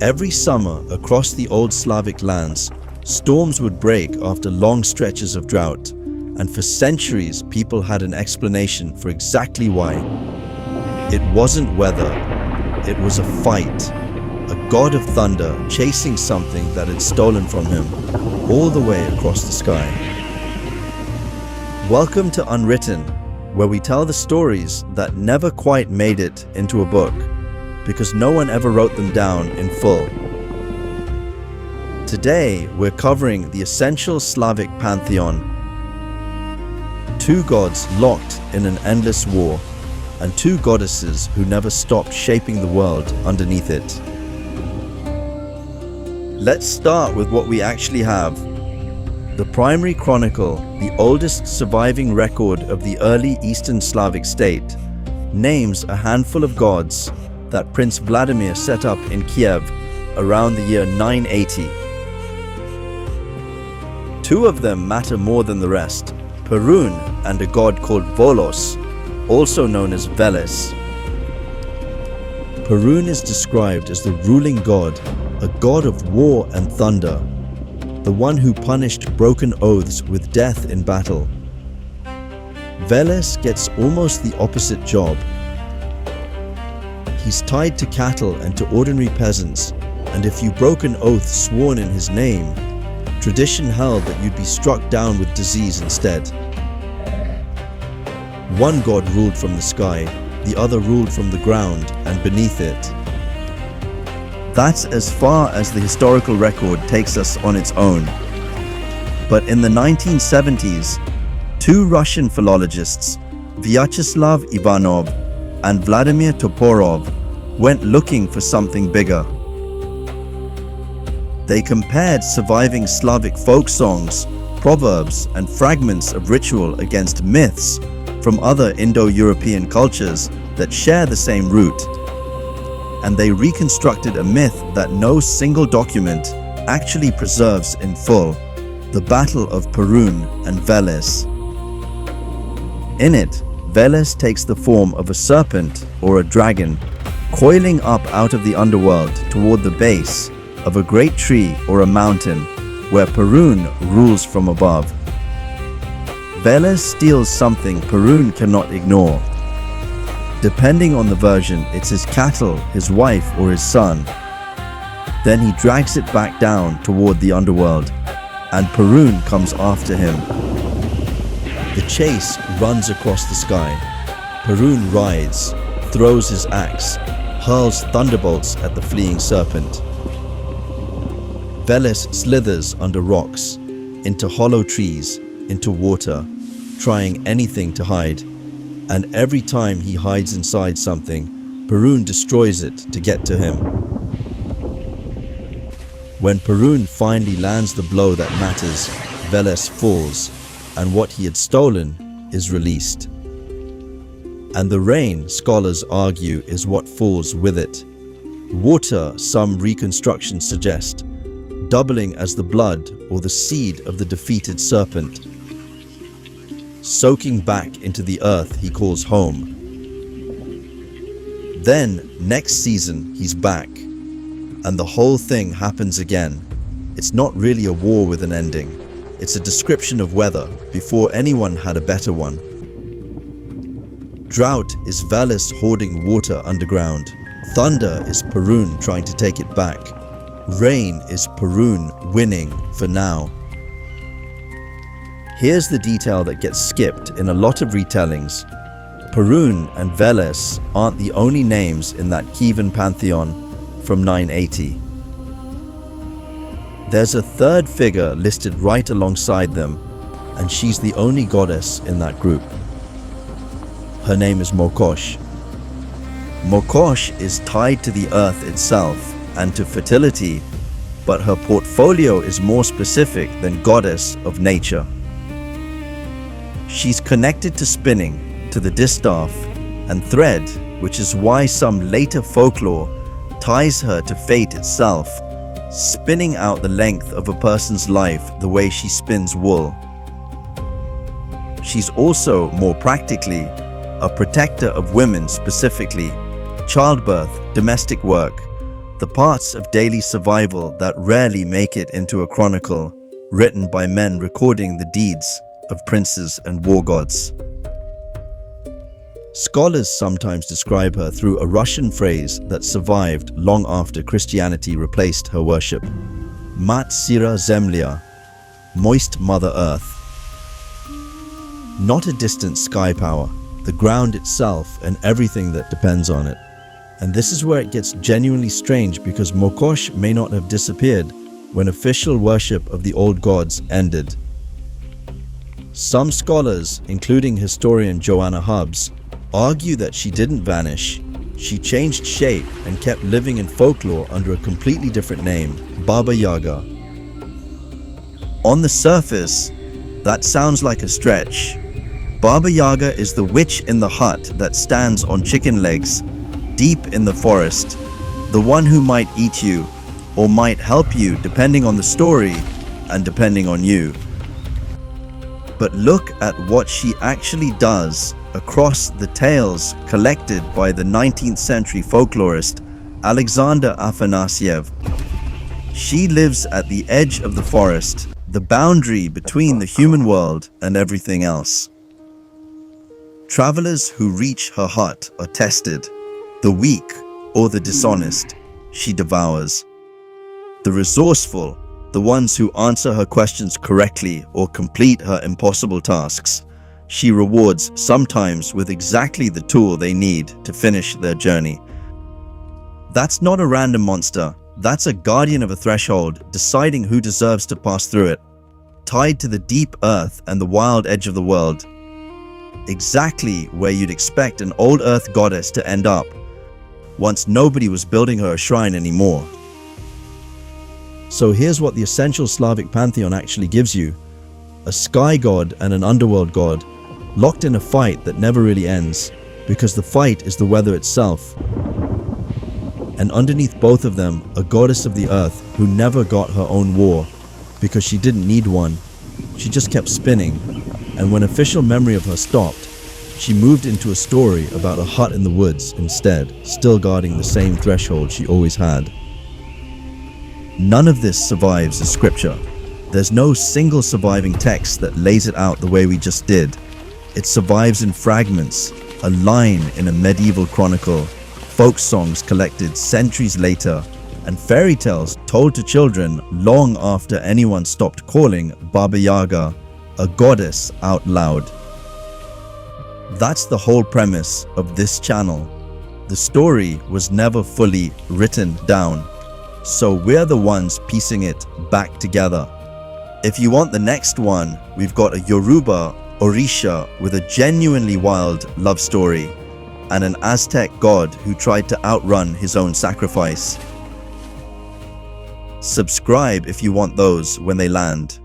Every summer across the old Slavic lands, storms would break after long stretches of drought, and for centuries people had an explanation for exactly why. It wasn't weather, it was a fight. A god of thunder chasing something that had stolen from him all the way across the sky. Welcome to Unwritten, where we tell the stories that never quite made it into a book because no one ever wrote them down in full. Today, we're covering the essential Slavic pantheon. Two gods locked in an endless war, and two goddesses who never stopped shaping the world underneath it. Let's start with what we actually have. The Primary Chronicle, the oldest surviving record of the early Eastern Slavic state, names a handful of gods that Prince Vladimir set up in Kiev around the year 980. Two of them matter more than the rest, Perun and a god called Veles, also known as Veles. Perun is described as the ruling god, a god of war and thunder, the one who punished broken oaths with death in battle. Veles gets almost the opposite job. He's tied to cattle and to ordinary peasants, and if you broke an oath sworn in his name, tradition held that you'd be struck down with disease instead. One god ruled from the sky, the other ruled from the ground and beneath it. That's as far as the historical record takes us on its own. But in the 1970s, two Russian philologists, Vyacheslav Ivanov and Vladimir Toporov, went looking for something bigger. They compared surviving Slavic folk songs, proverbs, and fragments of ritual against myths from other Indo-European cultures that share the same root. And they reconstructed a myth that no single document actually preserves in full: the Battle of Perun and Veles. In it, Veles takes the form of a serpent or a dragon, coiling up out of the underworld toward the base of a great tree or a mountain where Perun rules from above. Veles steals something Perun cannot ignore. Depending on the version, it's his cattle, his wife, or his son. Then he drags it back down toward the underworld, and Perun comes after him. The chase runs across the sky. Perun rides, throws his axe, hurls thunderbolts at the fleeing serpent. Veles slithers under rocks, into hollow trees, into water, trying anything to hide. And every time he hides inside something, Perun destroys it to get to him. When Perun finally lands the blow that matters, Veles falls, and what he had stolen is released. And the rain, scholars argue, is what falls with it. Water, some reconstructions suggest, doubling as the blood or the seed of the defeated serpent, soaking back into the earth he calls home. Then, next season, he's back, and the whole thing happens again. It's not really a war with an ending. It's a description of weather before anyone had a better one. Drought is Veles hoarding water underground. Thunder is Perun trying to take it back. Rain is Perun winning for now. Here's the detail that gets skipped in a lot of retellings. Perun and Veles aren't the only names in that Kievan pantheon from 980. There's a third figure listed right alongside them, and she's the only goddess in that group. Her name is Mokosh. Mokosh is tied to the earth itself and to fertility, but her portfolio is more specific than goddess of nature. She's connected to spinning, to the distaff, and thread, which is why some later folklore ties her to fate itself, spinning out the length of a person's life the way she spins wool. She's also, more practically, a protector of women specifically, childbirth, domestic work, the parts of daily survival that rarely make it into a chronicle, written by men recording the deeds of princes and war gods. Scholars sometimes describe her through a Russian phrase that survived long after Christianity replaced her worship. Mat Sira Zemlya, moist Mother Earth. Not a distant sky power, the ground itself and everything that depends on it. And this is where it gets genuinely strange, because Mokosh may not have disappeared when official worship of the old gods ended. Some scholars, including historian Joanna Hubbs, argue that she didn't vanish. She changed shape and kept living in folklore under a completely different name, Baba Yaga. On the surface, that sounds like a stretch. Baba Yaga is the witch in the hut that stands on chicken legs, deep in the forest, the one who might eat you or might help you depending on the story and depending on you. But look at what she actually does across the tales collected by the 19th century folklorist Alexander Afanasyev. She lives at the edge of the forest, the boundary between the human world and everything else. Travelers who reach her hut are tested. The weak or the dishonest, she devours. The resourceful, the ones who answer her questions correctly or complete her impossible tasks, she rewards, sometimes with exactly the tool they need to finish their journey. That's not a random monster. That's a guardian of a threshold, deciding who deserves to pass through it, tied to the deep earth and the wild edge of the world. Exactly where you'd expect an old earth goddess to end up, once nobody was building her a shrine anymore. So here's what the essential Slavic pantheon actually gives you: a sky god and an underworld god, locked in a fight that never really ends, because the fight is the weather itself. And underneath both of them, a goddess of the earth who never got her own war, because she didn't need one. She just kept spinning, and when official memory of her stopped, she moved into a story about a hut in the woods instead, still guarding the same threshold she always had. None of this survives as scripture. There's no single surviving text that lays it out the way we just did. It survives in fragments, a line in a medieval chronicle, folk songs collected centuries later, and fairy tales told to children long after anyone stopped calling Baba Yaga a goddess out loud. That's the whole premise of this channel. The story was never fully written down, so we're the ones piecing it back together. If you want the next one, we've got a Yoruba Orisha with a genuinely wild love story, and an Aztec god who tried to outrun his own sacrifice. Subscribe if you want those when they land.